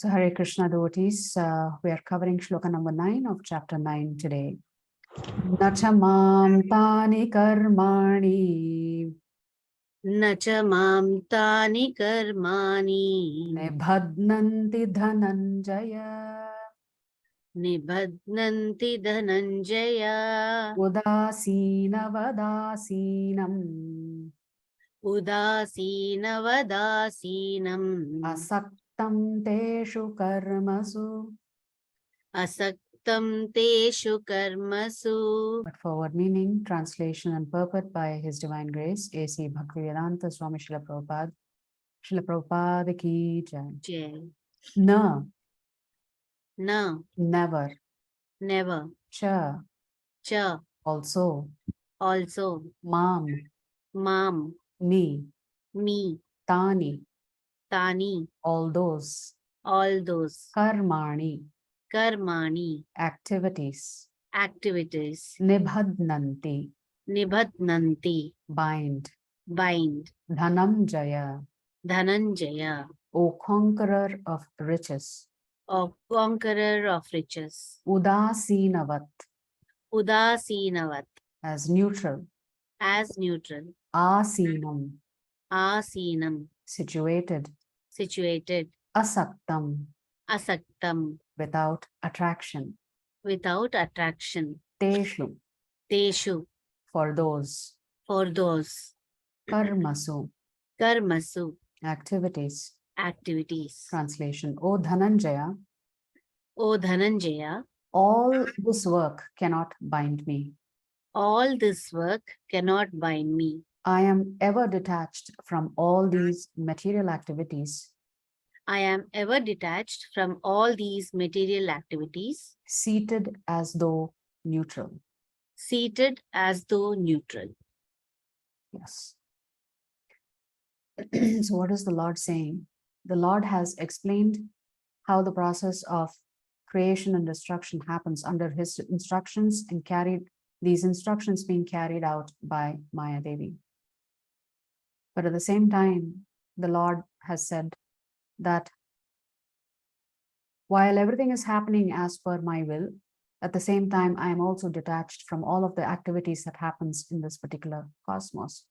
So Hare Krishna devotees, we are covering Shloka number 9 of chapter 9 today. Nachamam tani karmani Nacha mam tani karmani nibhadnanti dhananjaya nibhadnanti dhananjaya udasinavadasinam udasinavadasinam asaktam teshu karmasu. asaktam teshu karmasu. But forward meaning, translation and purport by His Divine Grace, A.C. Bhaktivedanta Swami Srila Prabhupada. Srila Prabhupada ki jai. Jai. Na, No, never. never. Cha, Cha, also. also. Mam, Mam, me. me. Tani, Tani, all those. all those. Karmani, Karmani, activities. activities. Nibhadnanti, Nibhadnanti, bind. bind. Dhananjaya, Dhananjaya, O conqueror of riches. of conqueror of riches. Udasinavat, Udasinavat, as neutral. as neutral. Asinam, Asinam, situated. situated. Asaktam, Asaktam, without attraction. without attraction. Teshu, Teshu, for those. for those. Karmasu, Karmasu, activities. activities. Translation, O Dhananjaya, O Dhananjaya, all this work cannot bind me. all this work cannot bind me. I am ever detached from all these material activities, I am ever detached from all these material activities, seated as though neutral. seated as though neutral. Yes. So what is the Lord saying? The Lord has explained how the process of creation and destruction happens under his instructions and these instructions being carried out by Maya Devi. But at the same time, the Lord has said that while everything is happening as per my will, at the same time, I am also detached from all of the activities that happens in this particular cosmos.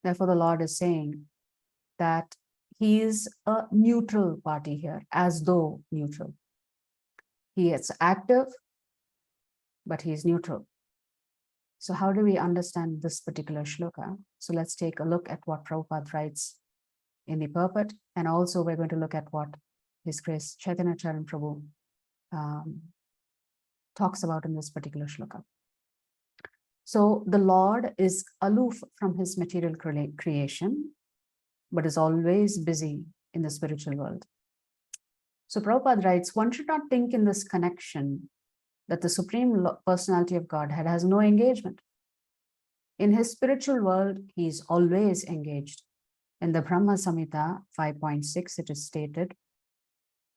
Therefore, the Lord is saying that he is a neutral party here, as though neutral. He is active, but he is neutral. So how do we understand this particular shloka? So let's take a look at what Prabhupada writes in the purport, and also we're going to look at what His Grace Chaitanya Charan Prabhu talks about in this particular shloka. So the Lord is aloof from his material creation, but is always busy in the spiritual world. So Prabhupada writes, one should not think in this connection that the Supreme Personality of Godhead has no engagement. In his spiritual world, he is always engaged. In the Brahma Samhita 5.6, it is stated,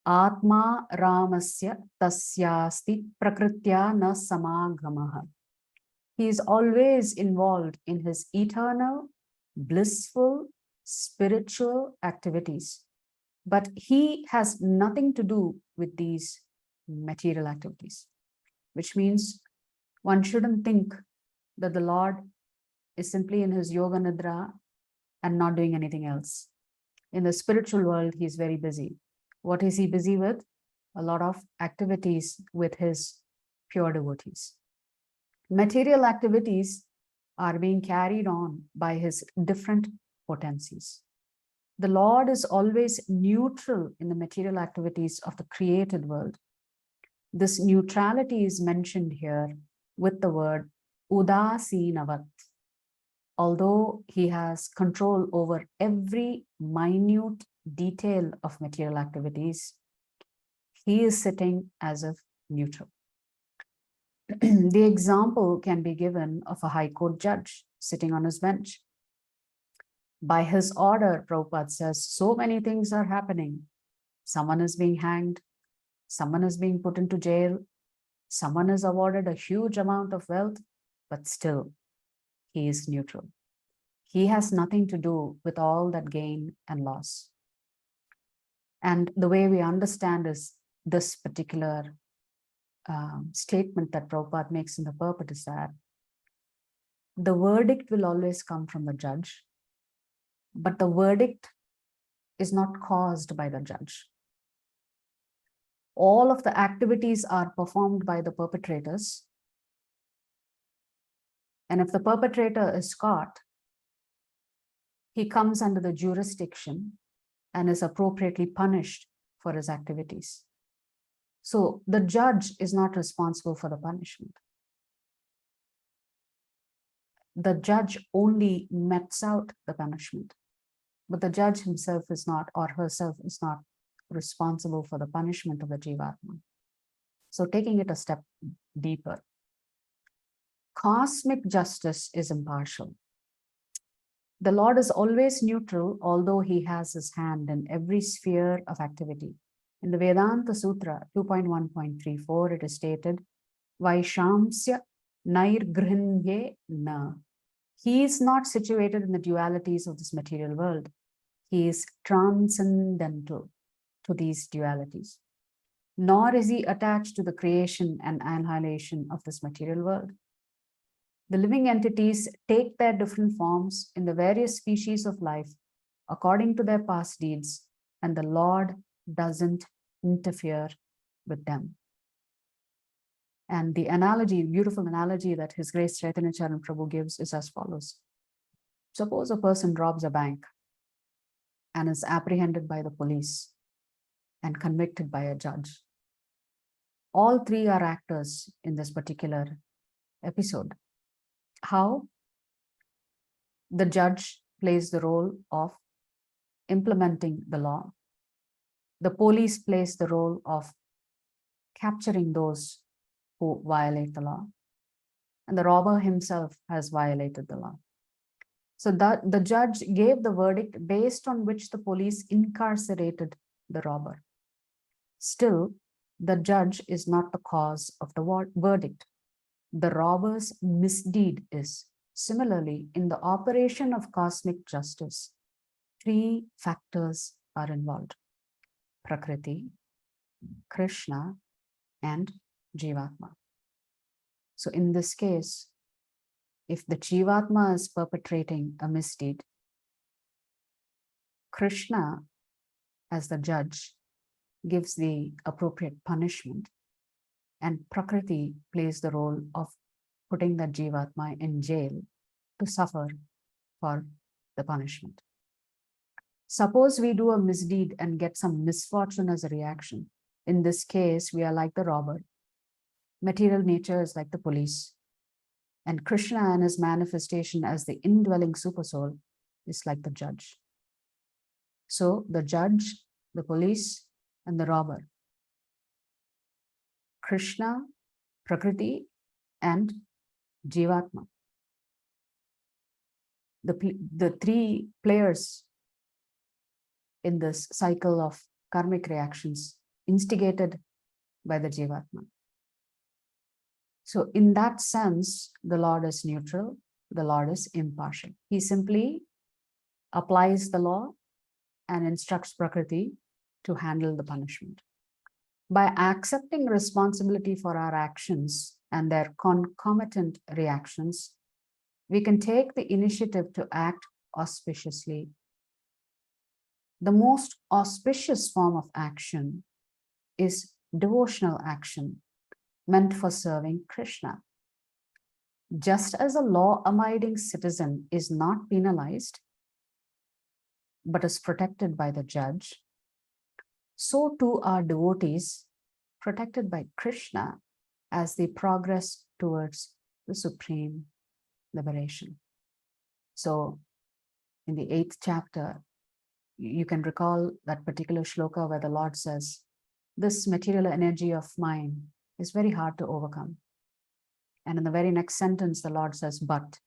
Atma Ramasya Tasyasti Prakritya na Samagamaha. He is always involved in his eternal, blissful, spiritual activities. But he has nothing to do with these material activities, which means one shouldn't think that the Lord is simply in his yoga nidra and not doing anything else. In the spiritual world, he is very busy. What is he busy with? A lot of activities with his pure devotees. Material activities are being carried on by his different potencies. The Lord is always neutral in the material activities of the created world. This neutrality is mentioned here with the word udasinavat. Although he has control over every minute detail of material activities, he is sitting as if neutral. The example can be given of a high court judge sitting on his bench. By his order, Prabhupada says, so many things are happening. Someone is being hanged, someone is being put into jail, someone is awarded a huge amount of wealth, but still, he is neutral. He has nothing to do with all that gain and loss. And the way we understand is this particular statement that Prabhupada makes in the purport is that the verdict will always come from the judge, but the verdict is not caused by the judge. All of the activities are performed by the perpetrators. And if the perpetrator is caught, he comes under the jurisdiction and is appropriately punished for his activities. So the judge is not responsible for the punishment. The judge only metes out the punishment, but the judge himself is not, or herself is not, responsible for the punishment of the Jivatma. So taking it a step deeper, cosmic justice is impartial. The Lord is always neutral, although he has his hand in every sphere of activity. In the Vedanta Sutra 2.1.34, it is stated, Vaishamsya nairgrinye na. He is not situated in the dualities of this material world. He is transcendental to these dualities. Nor is he attached to the creation and annihilation of this material world. The living entities take their different forms in the various species of life according to their past deeds, and the Lord doesn't interfere with them. And the analogy, beautiful analogy that His Grace Chaitanya Charan Prabhu gives is as follows. Suppose a person robs a bank and is apprehended by the police and convicted by a judge. All three are actors in this particular episode. How? The judge plays the role of implementing the law. The police plays the role of capturing those who violate the law. And the robber himself has violated the law. So that the judge gave the verdict based on which the police incarcerated the robber. Still, the judge is not the cause of the verdict. The robber's misdeed is. Similarly, in the operation of cosmic justice, three factors are involved: Prakriti, Krishna, and Jivatma. So in this case, if the Jivatma is perpetrating a misdeed, Krishna, as the judge, gives the appropriate punishment, and Prakriti plays the role of putting the Jivatma in jail to suffer for the punishment. Suppose we do a misdeed and get some misfortune as a reaction. In this case, we are like the robber. Material nature is like the police. And Krishna and his manifestation as the indwelling supersoul is like the judge. So the judge, the police, and the robber, Krishna, Prakriti, and Jivatma. The three players in this cycle of karmic reactions instigated by the Jivatma. So in that sense, the Lord is neutral, the Lord is impartial. He simply applies the law and instructs Prakriti to handle the punishment. By accepting responsibility for our actions and their concomitant reactions, we can take the initiative to act auspiciously. The most auspicious form of action is devotional action, meant for serving Krishna. Just as a law-abiding citizen is not penalized, but is protected by the judge, so too are devotees protected by Krishna as they progress towards the supreme liberation. So in the 8th chapter, you can recall that particular shloka where the Lord says, this material energy of mine is very hard to overcome. And in the very next sentence, the Lord says, but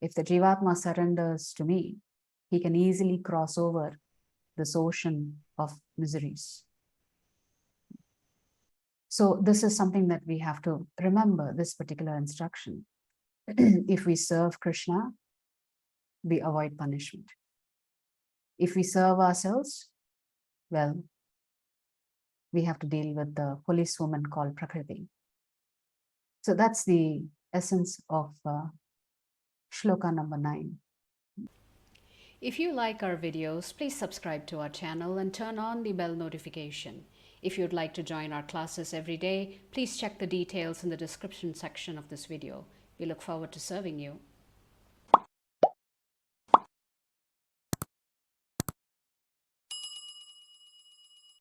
if the Jivatma surrenders to me, he can easily cross over this ocean of miseries. So this is something that we have to remember, this particular instruction. If we serve Krishna, we avoid punishment. If we serve ourselves, well, we have to deal with the policewoman called Prakriti. So that's the essence of Shloka number 9. If you like our videos, please subscribe to our channel and turn on the bell notification. If you'd like to join our classes every day, please check the details in the description section of this video. We look forward to serving you.